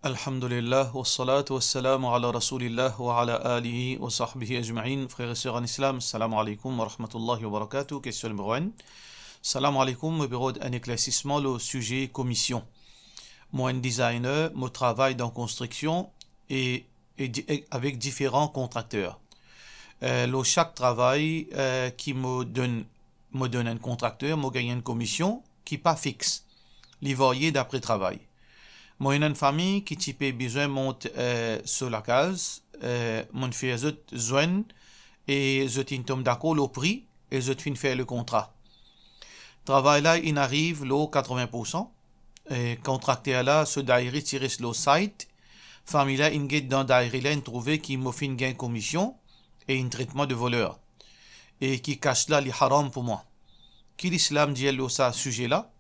Alhamdulillah, wa salatu wa salamu ala rasulillah wa ala alihi wa sahbihi ajma'in. Frères et sœurs en islam, salam alaikum wa rahmatullahi wa barakatuh. Question numéro 1. Salam alaikum, au bureau d'un éclaircissement, le sujet commission. Moi, un designer, mon travail dans construction et avec différents contracteurs. Chaque travail qui me donne un contracteur, me gagne une commission qui n'est pas fixe. Les varier d'après travail. Moi, une famille qui type besoin monte sur la case, mon fait besoin et je tombe d'accord au prix et je fais le contrat. Travail là, il arrive le 80%. Contracteur là, ce daïri tire le site. Famille là, il get dans daïri là, il trouve qu'il me fait une gain commission et un traitement de voleur. Et qui cache là les haram pour moi. Qui l'islam dit là, ça sujet là?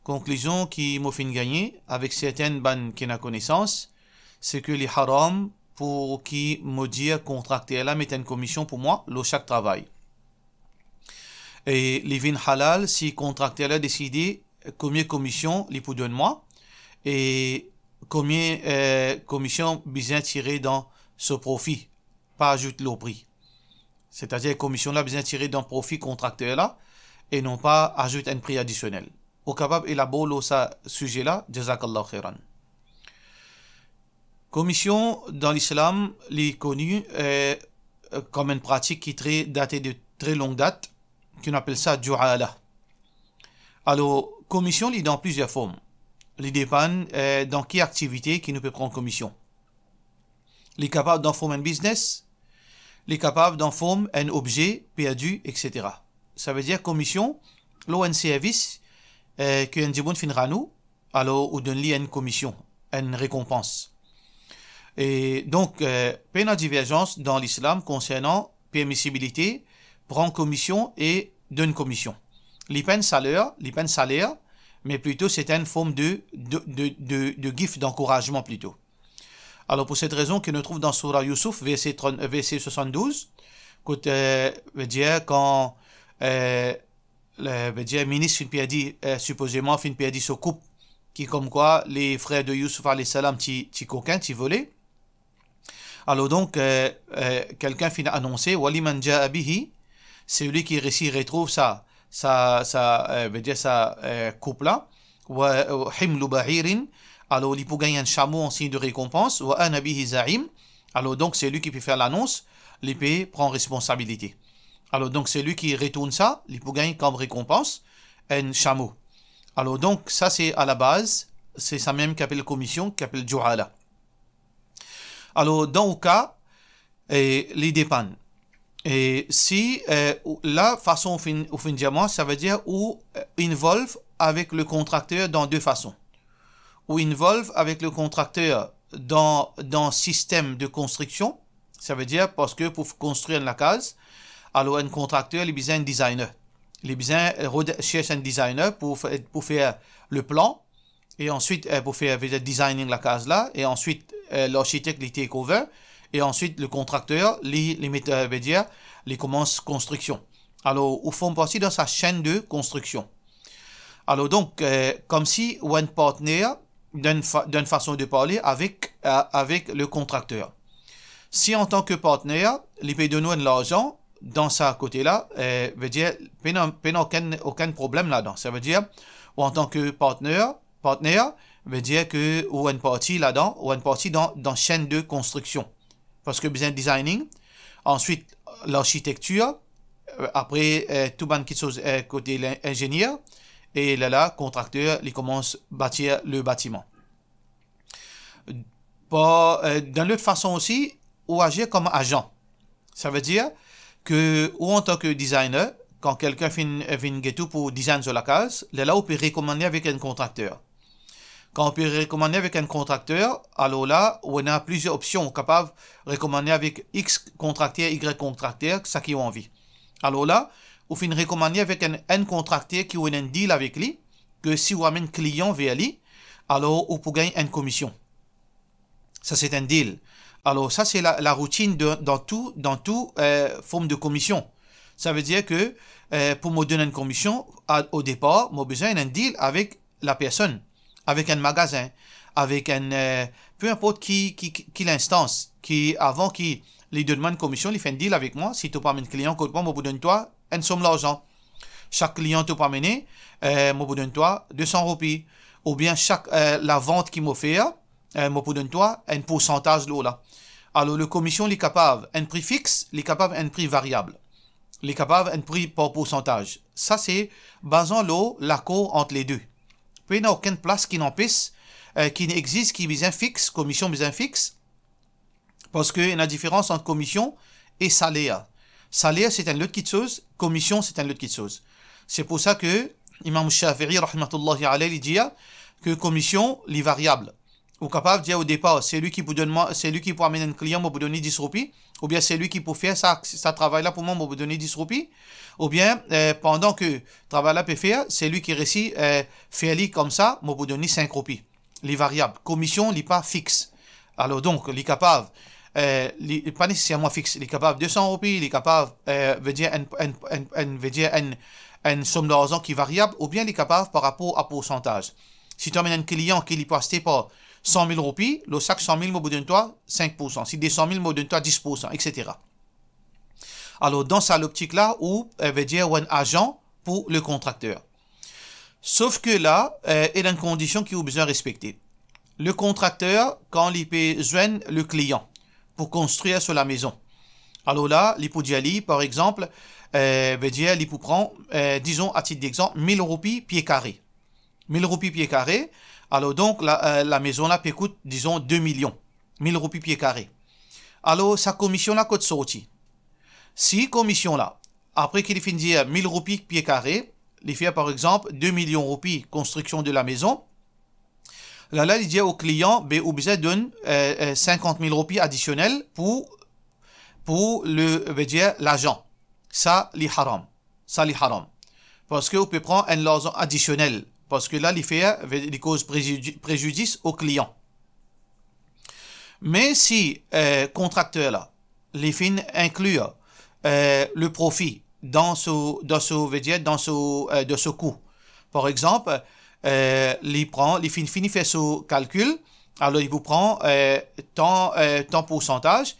Conclusion qui m'a fait gagner avec certaines bannes qui n'a connaissance, c'est que les haram pour qui me dire contracter là mettre une commission pour moi, le chaque travail. Et les vins halal, si contracteur là décidé combien commission les pour donner moi et combien commission besoin tirer dans ce profit, pas ajouter le prix. C'est-à-dire commission là besoin tirer dans profit contracteur là et non pas ajouter un prix additionnel. Au capable élaborer ce sujet-là, jazakallah khairan. Commission dans l'islam, est connue comme une pratique qui est datée de très longue date, qu'on appelle ça ju'ala. Alors, commission est dans plusieurs formes. Il dépend dans quelle activité qui nous peut prendre commission. Il est capable d'en former un business, il est capable d'en former un objet perdu, etc. Ça veut dire commission, un service que un djibon finira nous, alors on donne une commission, une récompense. Et donc, peine à divergence dans l'islam concernant permissibilité, prendre commission et donne commission. Les peines salaire, mais plutôt c'est une forme de gift d'encouragement plutôt. Alors pour cette raison que nous trouve dans Surah Yusuf, verset 72, veut dire quand le ministre fin dit supposément fin dit se coupe qui comme quoi les frères de Yusuf alayhi salam ti coquin ti volé. Alors donc quelqu'un fin annoncé waliman jaa bihi, celui qui récit retrouve ça veut dire ça coupe là wa himlu bahirin, alors il peut gagner un chameau en signe de récompense wa ana bihi za'im, alors donc c'est lui qui peut faire l'annonce, l'épée prend responsabilité. Alors donc c'est lui qui retourne ça, il peut gagner comme récompense un chameau. Alors donc ça c'est à la base, c'est ça même qu'appelle commission, qu'appelle ju'ala. Alors dans le cas, les dépend. Et si la façon au fin diamant, ça veut dire ou involve avec le contracteur dans deux façons. Ou involve avec le contracteur dans système de construction, ça veut dire parce que pour construire la case, alors un contracteur, il a besoin d'un designer. Il a besoin chercher un designer pour faire le plan et ensuite pour faire le designing la case là et ensuite l'architecte il take over et ensuite le contracteur il commence construction. Alors ils font partie dans sa chaîne de construction. Alors donc comme si un partenaire d'une façon de parler avec le contracteur. Si en tant que partenaire, il peut donner de l'argent dans sa côté-là, veut dire aucun problème là-dedans. Ça veut dire, ou en tant que partenaire veut dire que ou une partie là-dedans, ou une partie dans chaîne de construction. Parce que besoin de designing, ensuite l'architecture, après tout ban quelque chose côté l'ingénieur, et là, contracteur, il commence à bâtir le bâtiment. Dans l'autre façon aussi, ou agir comme agent. Ça veut dire que, ou en tant que designer, quand quelqu'un vient tout pour design sur la case, là, on peut recommander avec un contracteur. Quand on peut recommander avec un contracteur, alors là, on a plusieurs options capables de recommander avec X contracteur, Y contracteur, ça qui ont envie. Alors là, on fait recommander avec un contracteur qui a un deal avec lui, que si on amène un client vers lui, alors on peut gagner une commission. Ça, c'est un deal. Alors ça c'est la routine dans tout forme de commission. Ça veut dire que pour me donner une commission au départ, j'ai besoin d'un deal avec la personne, avec un magasin, avec peu importe qui l'instance, qui avant qui lui demande commission, il fait un deal avec moi, si tu pas un client, moi, je donne toi une somme d'argent. Chaque client te peut amener, moi, je donne toi 200 roupies. Ou bien la vente qu'il m'a fait, moi, je donne toi un pourcentage de là. Alors, le commission, il est capable un prix fixe, il est capable un prix variable. Il est capable un prix par pourcentage. Ça, c'est basant l'accord entre les deux. Puis, il n'y a aucune place qui n'empêche, qui n'existe, qui est bien fixe, commission bien fixe. Parce qu'il y a une différence entre commission et salaire. Salaire, c'est une autre chose. Commission, c'est une autre chose. C'est pour ça que Imam Shafi'i, rahmatullahi alayhi, il dit que commission, les variables. Ou capable de dire au départ, c'est lui qui peut amener un client, moi, vous donner 10 roupies. Ou bien c'est lui qui peut faire ça travail-là pour moi, vous donner 10 roupies. Ou bien, pendant que le travail-là peut faire, c'est lui qui réussit faire comme ça, moi, vous donner 5 roupies. Les variables. Commission, il n'est pas fixe. Alors donc, il est capable, pas nécessairement fixe, il est capable de 200 roupies, il est capable, veut dire une somme d'argent qui est variable, ou bien il est capable par rapport à pourcentage. Si tu amènes un client qui lui peut acheter par 100 000 roupies, le sac 100 000, moi, donne-toi 5%. Si des 100 000, moi, donne-toi 10%, etc. Alors, dans cette optique-là, où veut dire un agent pour le contracteur. Sauf que là, il y a une condition qui est besoin de respecter. Le contracteur, quand il peut joindre le client pour construire sur la maison. Alors là, il peut dire, par exemple, veut dire, il peut prendre, disons, à titre d'exemple, 1000 roupies pied carré. 1000 roupies pied carré. Alors donc, la maison là peut coûter, disons, 2 millions. 1000 roupies pied carré. Alors, sa commission là coûte sortie. Si commission là, après qu'il finit de dire 1000 roupies pied carré, il fait par exemple 2 millions de roupies construction de la maison. Là, il dit au client, ben, vous donne 50 000 roupies additionnelles pour l'agent. Ça, li haram. Ça, li haram. Parce que vous pouvez prendre un argent additionnel. Parce que là, il cause préjudice au client. Mais si contracteur là, les fins inclure le profit dans ce coût. Par exemple, il finit faire ce calcul, alors il vous prend tant pourcentage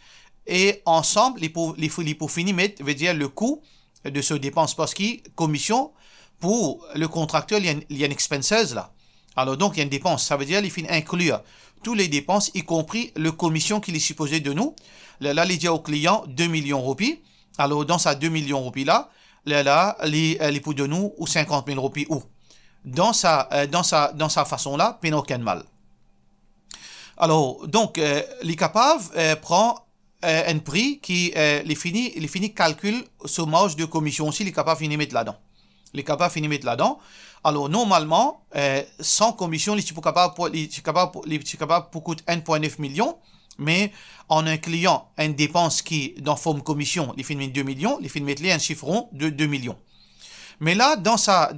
et ensemble il faut finir mettre le coût de ce dépense parce que commission pour le contracteur il y a une expenses là. Alors donc il y a une dépense, ça veut dire il finit inclure tous les dépenses y compris le commission qu'il est supposé de nous. Là il dit au client 2 millions de roupies. Alors dans sa 2 millions de roupies là il peut de nous ou 50 000 roupies ou dans sa façon là, il n'y a aucun mal. Alors, donc, l'ICAPAV prend un prix qui les finit calcul sur marge de commission aussi, l'ICAPAV finit mettre là-dedans. L'ICAPAV finit mettre là-dedans. Alors, normalement, sans commission, les capable pour coûter 1,9 million, mais en un client, une dépense qui, dans forme commission, les finit 2 millions, les finit mettre un chiffron de 2 millions. Mais là, dans sa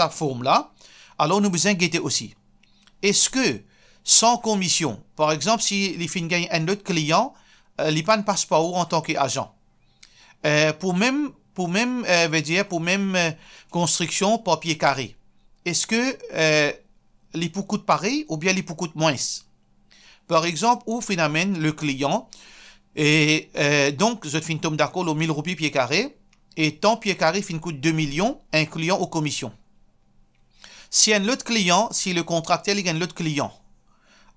forme-là, alors nous besoin guetter aussi. Est-ce que, sans commission, par exemple, si les fins gagnent un autre client, les ne passe pas où en tant qu'agent? Pour même construction par pied carré, est-ce que les peut coûter pareil ou bien les peut coûter moins? Par exemple, où finalement le client, et donc, je fin tombe d'accord aux 1000 roupies pied carré, et tant pied carré fin coûte 2 millions, incluant aux commissions. Si un autre client, si le contracteur il gagne l'autre client,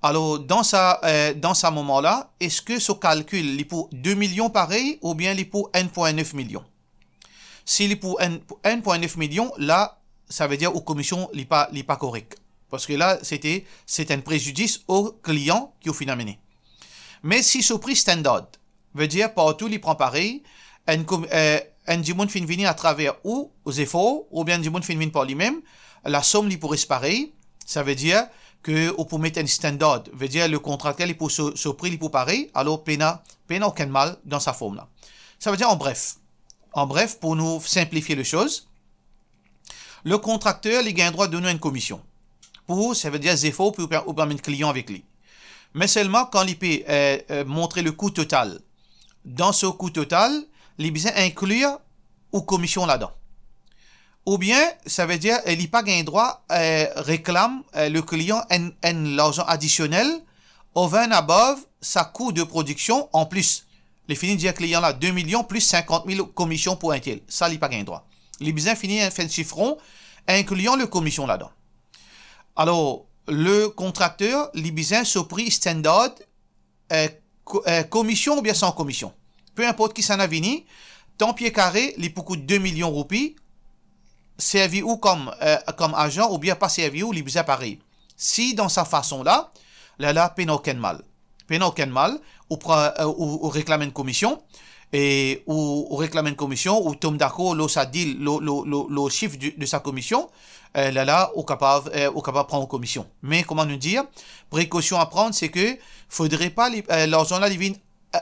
alors dans ce moment-là, est-ce que ce calcul il pour 2 millions pareil ou bien il pour 1,9 millions? S'il est pour 1,9 millions, là, ça veut dire aux commissions il pas correct. Parce que là, c'est un préjudice au client qui au final mené. Mais si ce prix standard veut dire partout il prend pareil, un dimon fin venir à travers ou aux efforts, ou bien un dimon fin venir par lui-même, la somme lui pourrait se pareil, ça veut dire que on peut mettre un standard, veut dire le contracteur il peut ce prix il peut pareil, alors pena aucun mal dans sa forme là. Ça veut dire en bref, pour nous simplifier les choses, le contracteur il gagne le droit de donner une commission. Pour, ça veut dire des efforts pour permettre client avec lui. Mais seulement quand il peut montrer le coût total. Dans ce coût total, il besoin inclure ou commission là-dedans. ou bien, ça veut dire, il n'y a pas gain droit, réclame le client l'argent additionnel, over and above sa coût de production en plus. Les finis dire client là, 2 millions plus 50 000 commissions pour un tel. Ça, il n'y a pas gain droit. Les besoins finis fait un chiffron, incluant le commission là-dedans. Alors, le contracteur, les besoins se prix standard, commission ou bien sans commission. Peu importe qui s'en a venu, ton pied carré, les beaucoup de 2 millions de roupies, servi ou comme agent ou bien pas servi ou les besoins pareil. Si dans sa façon-là, là, peine aucun mal. Peine aucun mal, ou réclame une commission, ou réclame une commission, ou tombe d'accord, ça dit le chiffre de sa commission, là, ou capable de prendre une commission. Mais comment nous dire, précaution à prendre, c'est que faudrait pas l'argent là divine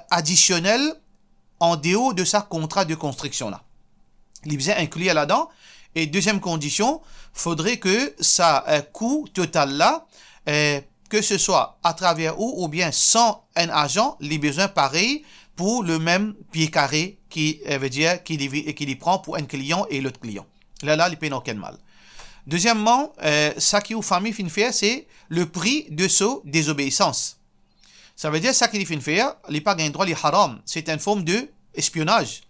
additionnel en dehors de sa contrat de construction là. Les besoins inclus là-dedans. Et deuxième condition, faudrait que sa coût total là, que ce soit à travers ou bien sans un agent, les besoins pareils pour le même pied carré qui veut dire qu'il y prend pour un client et l'autre client. Là, il paye aucun mal. Deuxièmement, ça qui ou famille fin faire, c'est le prix de sa désobéissance. Ça veut dire ça qui fin faire, il pas gain droit, il haram. C'est une forme de espionnage.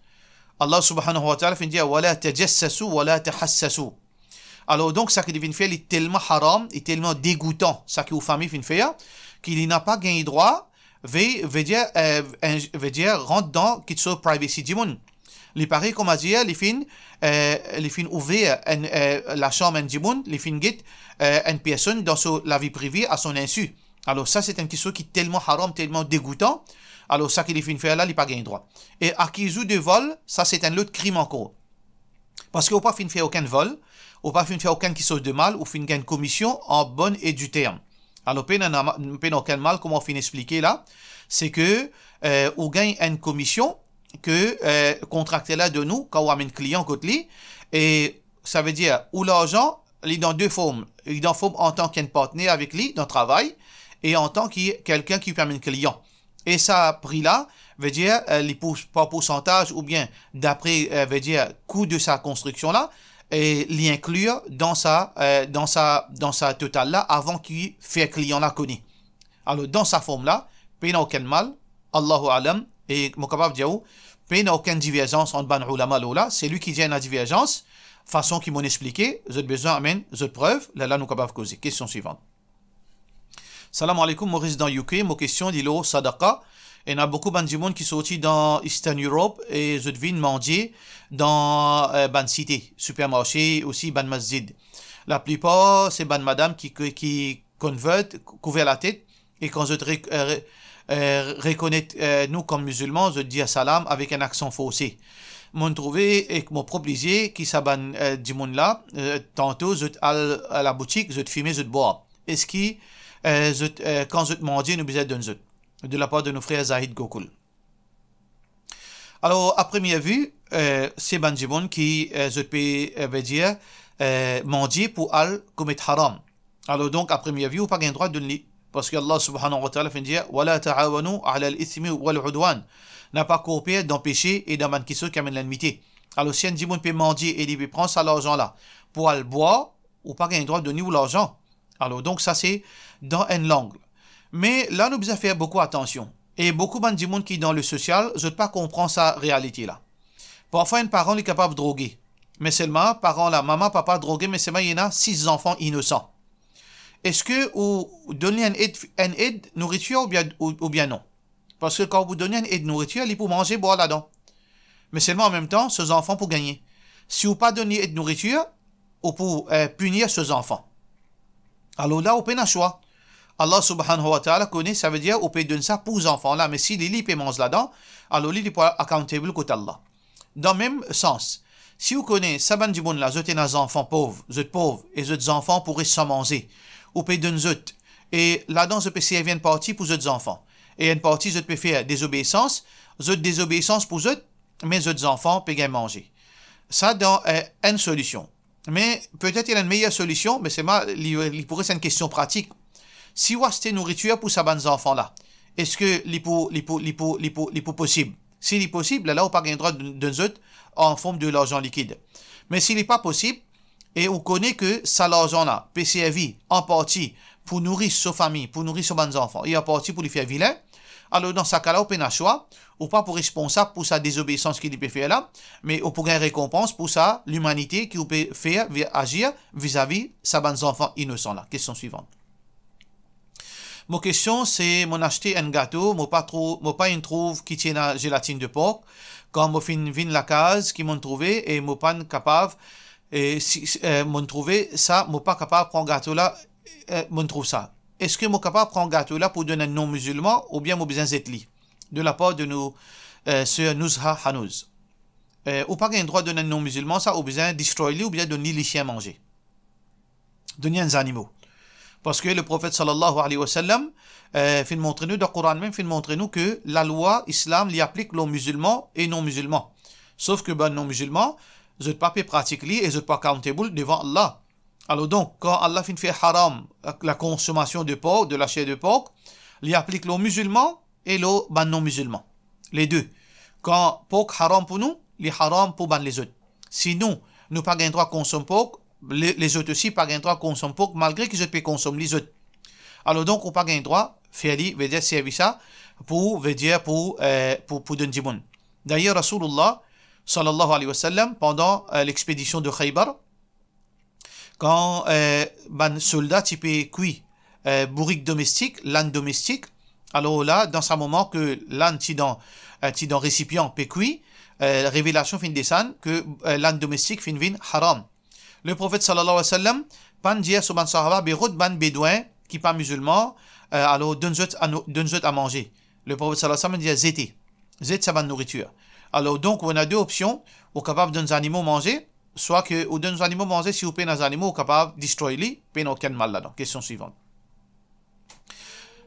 Allah subhanahu wa ta'ala fin dire wala tajassasu wala tahassasu. Alors donc ça qui vient faire est tellement haram, est tellement dégoûtant, ça qui aux familles vient faire qu'il n'a pas gagné droit veut dire rentre dans quelque chose privacy du monde. Les pareil comme à dire les fins ouvrir la chambre du monde, les fins get une personne dans la vie privée à son insu. Alors ça c'est une question qui est tellement haram, tellement dégoûtant. Alors ça qu'il fin faire là, il n'a pas gagné droit. Et acquisition de vol, ça c'est un autre crime encore. Parce qu'on n'a pas fin faire aucun vol, on n'a pas fin faire aucun qui chose de mal, ou fin gagne commission en bonne et du terme. Alors, peine aucun mal, comment on fin expliquer là, c'est que on gagne une commission que contracté là de nous quand on amène client côté lui, et ça veut dire ou l'argent, il est dans deux formes. Il est dans forme en tant qu'un partenaire avec lui dans le travail et en tant que quelqu'un qui permet client. Et ça prix là veut dire les pourcentage ou bien d'après veut dire coût de sa construction là et l'inclure dans sa totale là avant qu'il fait client là connaît. Alors dans sa forme là, peine aucun mal, Allahu alam, et mon capable dire peine aucune divergence entre ban ulama là, c'est lui qui dit la divergence façon qu'ils m'ont expliqué, j'ai besoin amène j'ai preuve, là nous capable causer. Question suivante. Salam alaikum, Maurice dans UK, ma question dit l'eau sadaqa. Il y a beaucoup de monde qui sont sortis dans Eastern Europe et je devine manger dans ban cité, supermarché, aussi ban masjid. La plupart, c'est ban madame qui convertent, couvert la tête et quand je reconnais nous comme musulmans, je dis salam avec un accent faussé. M'ont trouvé et mon propre qui s'aban du monde là, tantôt je à la boutique, je te fumer, je te bois. Est-ce que quand je te mange, nous besoin d'un zut de la part de nos frères Zahid Gokul. Alors, à première vue, c'est Banjibon qui, je peux dire, manger pour al commettre haram. Alors donc, à première vue, on n'a pas le droit de le parce que Allah subhanahu wa ta'ala fait dire wala ta'awanu 'ala al-ithmi wal 'udwan. N'a pas coopéré dans péché et dans man qui qui amène l'enmité. Alors, si un Jibon peut manger et il peut prendre ça l'argent là pour al boire, ou pas le droit de donner l'argent. Alors donc, ça c'est dans une langue. Mais là, nous devons faire beaucoup attention. Et beaucoup de monde qui dans le social, je ne pas comprendre sa réalité là. Parfois, un parent est capable de droguer. Mais seulement, parent là, maman, papa drogué, mais seulement il y en a 6 enfants innocents. Est-ce que vous donnez une aide nourriture ou bien non? Parce que quand vous donnez une aide nourriture, il est pour manger, boire là-dedans. Mais seulement en même temps, ces enfants pour gagner. Si vous pas donner aide nourriture, ou pour punir ces enfants. Alors là, vous pouvez un choix. Allah subhanahu wa ta'ala connaît, ça veut dire on peut donner ça pour les enfants là, mais si les paiements là-dedans, alors il est pas accountable côté Allah. Dans le même sens, si vous connaissez saban du monde là, vous êtes des enfants pauvres, et vous êtes enfants pourraient s'en manger, vous pouvez donner zut, et là-dedans vous pouvez servir une partie pour vos enfants, et une partie vous pouvez faire désobéissance pour eux, mais vos enfants peuvent manger. Ça dans une solution. Mais peut-être il y a une meilleure solution, mais c'est mal, il pourrait c'est une question pratique. Si vous achetez nourriture pour ces enfants là, est-ce que c'est possible? Si c'est possible, là, on n'a pas le droit de zut en forme de l'argent liquide. Mais s'il n'est pas possible, et on connaît que ça l'argent là, peut servir en partie pour nourrir sa famille, pour nourrir ses bons enfants, et en partie pour lui faire vilain, alors dans ce cas-là, on peut avoir choix, ou pas pour responsable pour sa désobéissance qu'il peut faire là, mais on peut gagner récompense pour ça, l'humanité qui peut faire agir vis-à-vis sa bons enfants innocents là. Question suivante. Mon question, c'est, mon acheté un gâteau, mon pas une trouve qui tient la gélatine de porc, quand mon fin la case qui m'ont trouvé, et mon pas capable, et si, m'ont trouvé ça, mon pas capable de prendre gâteau là, m'ont trouve ça. Est-ce que mon capable de prendre gâteau là pour donner un non musulman, ou bien mon besoin d'être de la part de nos sœurs Nuzha Hanouz. Ou pas un droit de donner un non musulman, ça, ou besoin destroyer ou bien donner les chiens manger. Donner des animaux. Parce que le prophète sallallahu alayhi wa sallam fait montrer nous, dans le Coran même, fait montrer nous que la loi islam l'y applique aux musulmans et non musulmans. Sauf que ben non musulmans, ils ne pas pratiquer et ils ne pas accountable devant Allah. Alors donc, quand Allah fait haram la consommation de porc, de la chair de porc, l'y applique aux musulmans et aux ben non musulmans. Les deux. Quand porc haram pour nous, les haram pour ben les autres. Sinon, nous pas gain droit à consommer porc, les autres aussi pas gain droit à consommer porc malgré qu'ils peuvent consommer les autres. Alors donc on pas gain droit faire veut dire servir ça pour veut dire pour donner du monde. D'ailleurs Rasulullah sallallahu alayhi wa sallam pendant l'expédition de Khaybar, quand ban soldat type cuit bourrique domestique, l'âne domestique, alors là dans ce moment que l'âne ti dans récipient peut cuit, révélation fin descendre que l'âne domestique fin vin haram. Le prophète sallallahu alayhi wa sallam pan dire sur ban sahaba be route ban bédouin qui pas musulman alors donne-eux à manger. Le prophète sallallahu alayhi wa sallam dit zét ça ban nourriture. Alors donc on a deux options, on est capable de donner des animaux manger, soit que on donne des animaux manger si on peut des animaux on est capable de destroyer les, pas aucun mal là-dedans. Question suivante.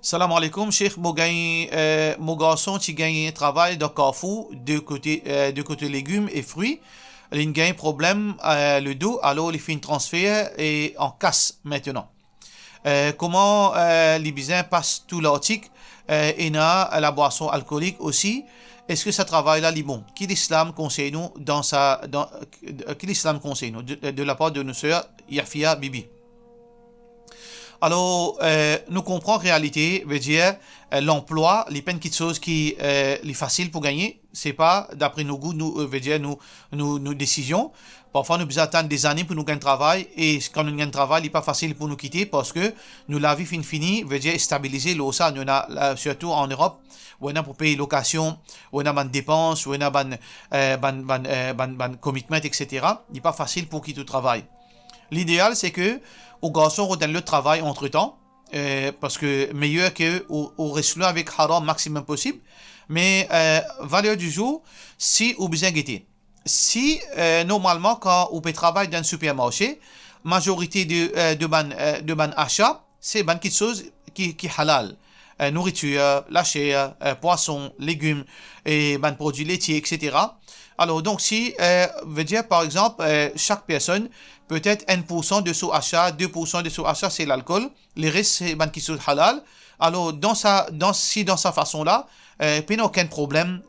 Salam alaikum, Cheikh, mon garçon qui gagne travail dans Carrefour de côté légumes et fruits. Il gagne problème le dos, alors il fait un transfert et en casse maintenant. Comment les bisins passent tout l'article et la boisson alcoolique aussi. Est-ce que ça travaille là, bon? Qui l'islam conseille nous qui l'islam conseille nous de la part de nos sœurs Yafia Bibi? Alors, nous comprenons en réalité, veut dire, l'emploi, les peines petites choses qui est facile pour gagner, c'est pas d'après nos goûts, veut dire, nos décisions. Parfois, nous besoin attendre des années pour nous gagner un travail, et quand nous gagnons un travail, il n'est pas facile pour nous quitter parce que nous, la vie finie, veut dire stabiliser l'eau, ça, nous a, surtout en Europe, où on a pour payer location, où on a des dépenses, où on a ban commitment, etc. Il n'est pas facile pour quitter le travail. L'idéal, c'est que aux garçons redonnent le travail entre temps, parce que meilleur que au rester avec haram maximum possible. Mais valeur du jour, si vous besoin guetter. Si normalement quand vous travaillez dans un supermarché, majorité de ban achat, c'est ban quelque chose qui halal. Nourriture, la chair, poisson, légumes et ban produits laitiers, etc. Alors donc si veut dire par exemple chaque personne peut-être 1% de son achat, 2% de son achat c'est l'alcool, les restes c'est ban qui sont halal. Alors dans sa façon là, pas aucun problème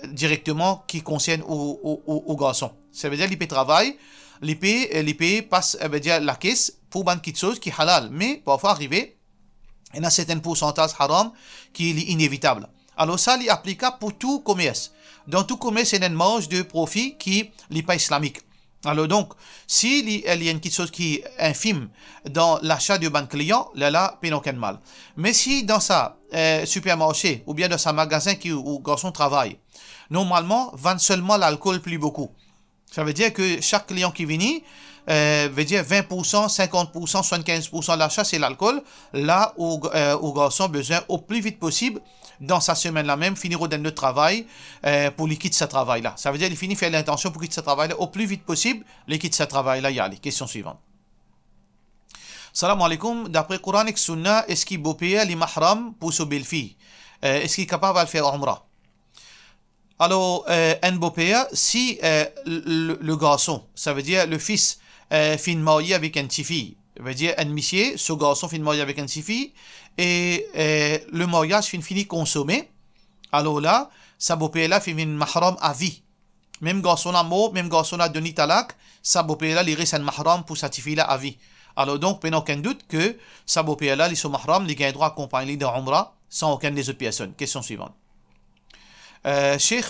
directement qui concerne aux garçons. Ça veut dire l'IP travaille, l'IP passe veut dire la caisse pour ban qui chose qui halal, mais parfois arriver il y a un certain pourcentage haram qui est inévitable. Alors ça est applicable pour tout commerce. Dans tout commerce, il y a une marge de profit qui n'est pas islamique. Alors donc, s'il y a quelque chose qui est infime dans l'achat de ban client, là, pas aucun mal. Mais si dans sa supermarché ou bien dans sa magasin où garçon travaille, normalement, vend seulement l'alcool plus beaucoup. Ça veut dire que chaque client qui vient, veut dire 20%, 50%, 75% de l'achat, c'est l'alcool. Là où garçon besoin au plus vite possible, dans sa semaine là même, finir au dernier travail pour lui quitter ce travail là. Ça veut dire qu'il finit faire l'intention pour quitter ce travail là au plus vite possible, il quitte ce travail là. Il y a les questions suivantes. Salam alaikum. D'après Coran et Sunna, est-ce qu'il peut payer les mahram pour sa belle-fille? Est-ce qu'il est capable de faire umrah? Alors, un beau père, si le garçon, ça veut dire le fils, fin marié avec une petite fille, ça veut dire un monsieur, ce garçon fin marié avec une petite fille, et le mariage fin fini consommé, alors là, sa beau père là fin mahram à vie. Même garçon a mort, même garçon a donné talak, sa beau-père il reste un mahram pour certifier la à vie. Alors donc, il n'y a aucun doute que sa beau-père il est mahram, il a droit à accompagner dans Umrah sans aucune des autres personnes. Question suivante. Cheikh,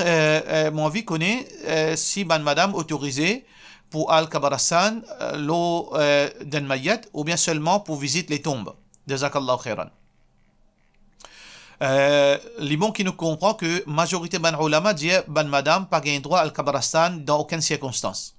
mon avis connaît si ban madame autorisée pour al-Kabarastan, l'eau d'un mayyat, ou bien seulement pour visiter les tombes. Jazakallahu khairan. Les bons qui nous comprend que majorité ban ulama dit ban madame pas gain droit al-Kabarastan dans aucune circonstance.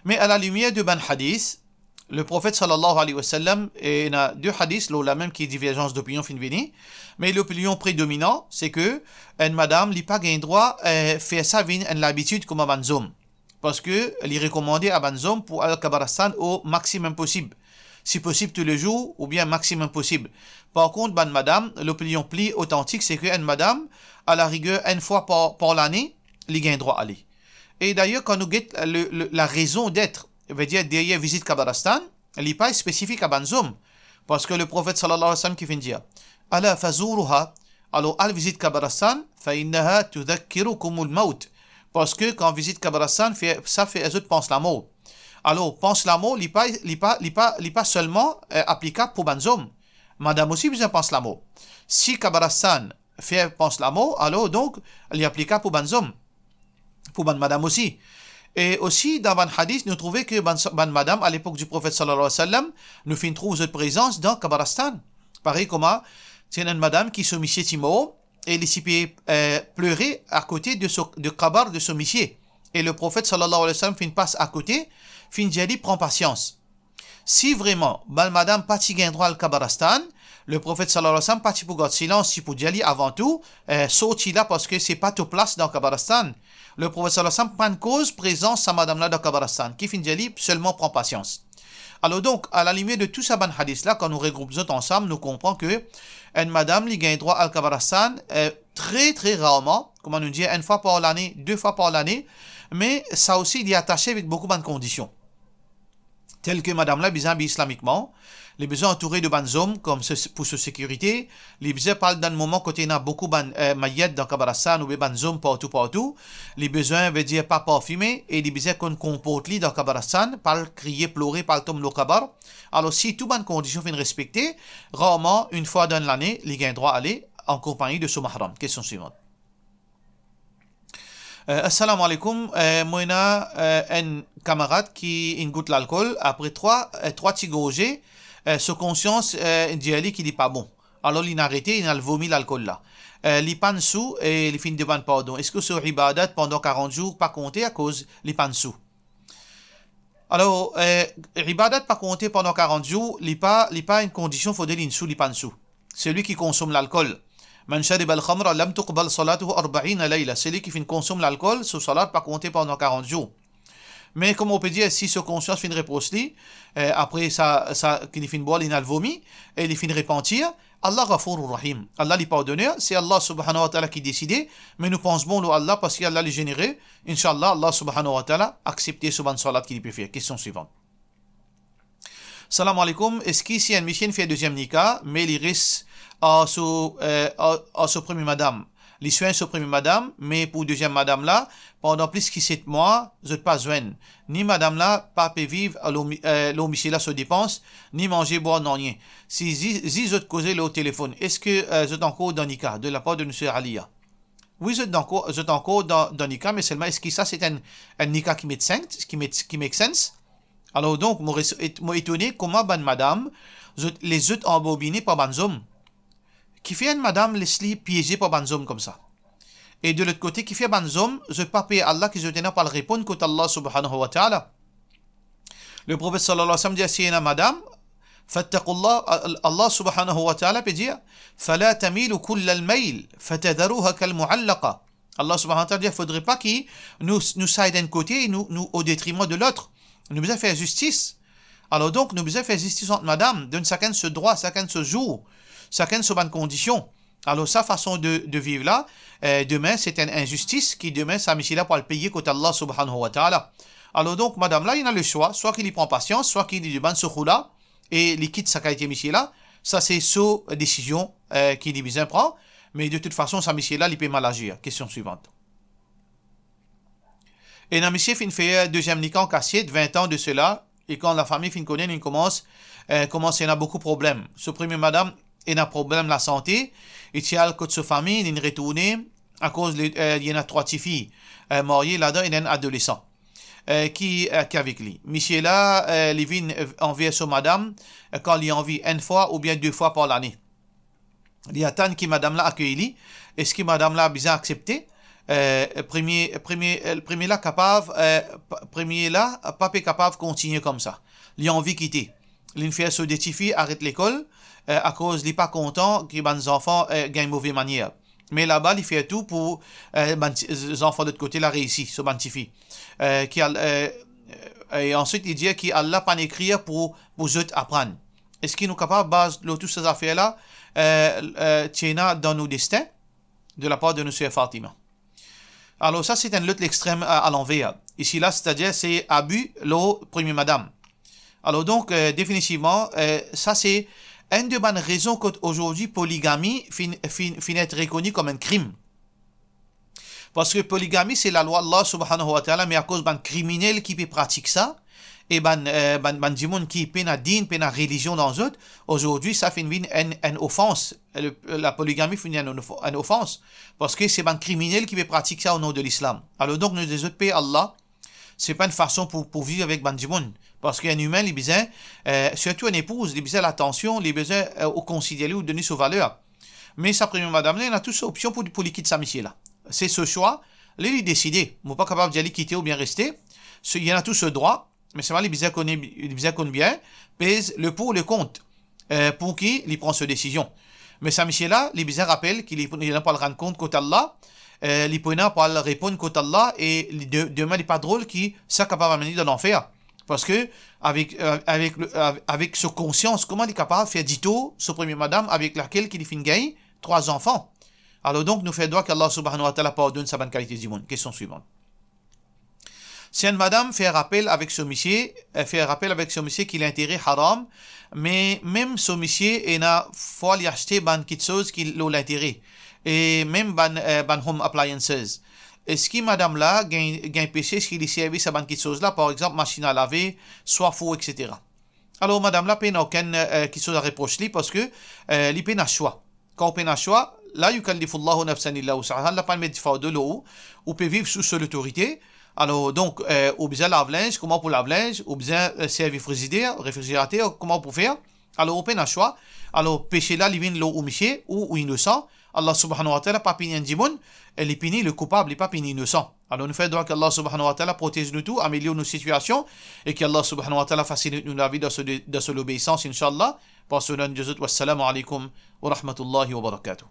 Mais à la lumière de ban hadith, le prophète sallallahu alayhi wa sallam, et il y a deux hadiths, là même qui est divergence d'opinion fin vini, mais l'opinion prédominante, c'est que une madame n'a pas gain droit faire ça vin une l'habitude comme un banzom. Parce que il est recommandé à banzom pour al-Kabarastan au maximum possible. Si possible tous les jours, ou bien maximum possible. Par contre, ban madame, l'opinion plus authentique, c'est qu'une madame, à la rigueur, une fois par l'année, il gain droit à aller. Et d'ailleurs, quand nous guettons la raison d'être, veut dire derrière visite Kabarastan, elle n'est pas spécifique à Banzoum. Parce que le prophète sallallahu alayhi wa sallam qui vient dire Ala fazuruha, alors al visite Kabarastan, fa innaha tudhakkirukumul maut. Parce que quand on visite Kabarastan, ça fait les autres pensent la mort. Alors, pense la mort, il n'est pas seulement applicable pour Banzoum. Madame aussi besoin pense la mort. Si Kabarastan fait pense la mort, alors donc, il est applicable pour Banzoum. Pour madame aussi. Et aussi, dans ban hadith, nous trouvons que ban madame, à l'époque du prophète sallallahu alayhi wa sallam, nous fin trouve cette présence dans Kabarastan. Pareil comme c'est une madame qui se missier Timo, et il s'y pleurer à côté de Kabar de ce missier. Et le prophète sallallahu alayhi wa sallam fin passe à côté, fin dit prend patience. Si vraiment, ban madame pas gain droit al Kabarastan, le prophète sallallahu alayhi wa sallam pas pour garder silence, si pour dire avant tout, sorti là parce que c'est pas toute place dans Kabarastan. Le prophète sallallahu alayhi wa sallam prend cause présence sa madame là dans Kabarastan, qui fin dit seulement prend patience. Alors donc, à la lumière de tout ça ban hadith là, quand nous regroupons ensemble, nous comprenons que une madame li gagne droit al Kabarastan très très rarement, comme on nous dit, une fois par l'année, 2 fois par l'année, mais ça aussi il est attaché avec beaucoup de conditions. Telles que madame là, bizarre islamiquement, les besoins entourés de banzom, comme pour sa sécurité, les besoins parlent d'un moment côté il y a beaucoup de maillettes dans Kabarastan ou banzom partout, les besoins veut dire pas parfumé, et les besoins qu'on comporte dans Kabarastan, parle crier, pleurer, parle tom le kabar. Alors si toutes les conditions sont respectées, rarement, une fois dans l'année, les gains droit à aller en compagnie de son mahram. Question suivante. Assalamu alaikum. Moi, j'ai un camarade qui goûte l'alcool. Après trois petits gorgées, sa conscience dit qu'il n'est pas bon. Alors, il a arrêté, il a vomi l'alcool là. Il pan sous et il finit de demander pardon. Est-ce que ce ibadat pendant 40 jours pas compté à cause il pan sous? Alors, ibadat pas compté pendant 40 jours, il pas une condition, il faut dire sous, il pan sous. Celui qui consomme l'alcool. Man shariba al-khamra lam tuqbal salatuhu 40 layla. Celui qui consomme l'alcool, son salat pas compté pendant 40 jours. Mais comme on peut dire, si ce conscience fin reposter, après ça qu'il fin boire, il a le vomi, et il fin repentir, Allah Ghafurur Rahim. Allah lui pardonneur, c'est Allah subhanahu wa ta'ala qui décide, mais nous pensons bon Allah parce qu'Allah les généré. Inch'Allah, Allah subhanahu wa ta'ala accepter ce ban salat qu'il peut faire. Question suivante. Salam alaikum. Est-ce qu'ici un monsieur fait deuxième nikah, mais il risque à sa première madame? Les soins sur première madame, mais pour deuxième madame là, pendant plus que 7 mois, je n'ai pas besoin. Ni madame là, pas peut vivre, l'eau monsieur là se dépense, ni manger, boire, non rien. Si je cause le téléphone, est-ce que je suis encore dans Nika, de la part de M. Aliya? Oui, je suis encore dans Nika, mais seulement, est-ce que ça c'est un Nika qui make sense, qui make sense? Alors donc, moi étonné comment ban madame, les autres embobinés par ban homme. Qui fait une madame Leslie piégée par banzom comme ça. Et de l'autre côté, qui fait banzom, je pas payer Allah qui je tenais pas le répondre côté Allah subhanahu wa ta'ala. Le prophète sallallahu alayhi wa sallam dit à Sina madame, fattaqullah, Allah subhanahu wa ta'ala peut dire, fala tamilu kull al-mail, fatadaruha kal mu'allaqa. Allah subhanahu wa ta'ala dit, il faudrait pas qu'il nous saille d'un côté et nous au détriment de l'autre. Nous devons faire justice. Alors donc, nous devons faire justice entre madame, donne chacun ce droit, chacun ce jour. Chacun sur bonne condition. Alors, sa façon de vivre là, demain, c'est une injustice qui, demain, ça là pour le payer côté Allah subhanahu wa ta'ala. Alors, donc, madame là, il a le choix, soit qu'il y prend patience, soit qu'il y du ban là, et il quitte sa qualité monsieur là. Ça, c'est sa décision qu'il y besoin prend. Mais de toute façon, sa monsieur là, il peut mal agir. Question suivante. Et la monsieur fin fait deuxième nikah cassé de 20 ans de cela. Et quand la famille fin connaît, il commence il y a beaucoup de problèmes. Ce premier madame, il a un problème de la santé. Et il y a le sa famille, il est retourné à cause il y a 3 petites filles mariées là-dedans, il y a un adolescent qui est avec lui. Monsieur là, il vient envie sur madame quand il envie une fois ou bien 2 fois par l'année. Il y a tant que madame là accueilli. Est-ce que madame là a bien accepté? Premier là capable, premier là pas capable de continuer comme ça. Il a envie de quitter. Il fait sur des petites filles arrête l'école à cause il n'est pas content que les enfants gagnent mauvaise manière. Mais là-bas, il fait tout pour les enfants de l'autre côté la réussir sur les petites filles. Et ensuite, il dit qu'Allah pas écrire pour eux apprendre. Est-ce qu'il est capable de baser toutes ces affaires-là dans nos destins de la part de notre Fatima? Alors ça, c'est un autre extrême à l'envers. Ici, là, c'est-à-dire, c'est abus, le premier madame. Alors donc, définitivement, ça, c'est une des bonnes raisons qu'aujourd'hui, polygamie finit être reconnue comme un crime. Parce que polygamie, c'est la loi d'Allah subhanahu wa ta'ala, mais à cause d'un criminel qui pratique ça, et ban qui peine à din, peine à religion dans eux, aujourd'hui, ça finit une offense. La polygamie finit une offense. Parce que c'est un criminel qui pratique ça au nom de l'islam. Alors donc, nous disons, paix Allah, c'est pas une façon pour vivre avec Bandimoun. Parce qu'un humain, il a besoin, surtout une épouse, il a besoin l'attention, il a besoin au considérer ou donner sa valeur. Mais sa première madame, il a toutes ces options pour quitter sa mission là. C'est ce choix, il est décidé. Il n'est pas capable d'y aller quitter ou bien rester. Il y en a tout ce droit, mais c'est vrai, il a besoin bien, pèse le pour le contre, pour qui il prend cette décision. Mais sa mission là, il a besoin rappelle qu'il n'a pas le rendre compte côté Allah, il n'a pas le répondre côté Allah, et demain, il n'est pas drôle qu'il soit capable d'amener dans l'enfer. Parce que, avec sa conscience, comment il est capable de faire dito, ce premier madame, avec laquelle il finit gagner 3 enfants. Alors donc, nous faisons droit qu'Allah subhanahu wa ta'ala pardonne sa bonne qualité du monde. Question suivante. Si une madame fait rappel avec ce monsieur, qu'il a intérêt haram, mais même ce monsieur, il a faut lui acheter quelque chose qui l'intérêt. Et même ban home appliances. Est-ce que madame là gagne péché, est-ce qu'il est servi à quelque chose là, par exemple machine à laver, soit faux, etc. Alors madame là peine aucune quelque chose à reprocher parce que il peine à choix. Quand on peine à choix, là yukallifullahu nafsan illa wus'aha, la pas mettre de l'eau, ou peut vivre sous son autorité. Alors donc ou bien lave-linge, comment pour lave-linge, ou bien servir réfrigérateur, comment pour faire. Alors on peine à choix. Alors péché là, il vient l'eau ou miché ou innocent. Allah subhanahu wa ta'ala pas puni un djimoun, elle est puni le coupable, il pas puni innocent. Alors nous faisons droit qu'Allah subhanahu wa ta'ala protège nous tout, améliore nos situations, et qu'Allah subhanahu wa ta'ala facilite nous la vie dans l'obéissance, inshallah. Par ce nom de Jésus, wassalamu alaikum wa rahmatullahi wa barakatuh.